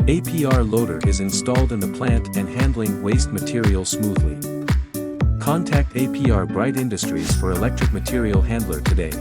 APR Loader is installed in the plant and handling waste material smoothly. Contact APR Bright Industries for electric material handler today.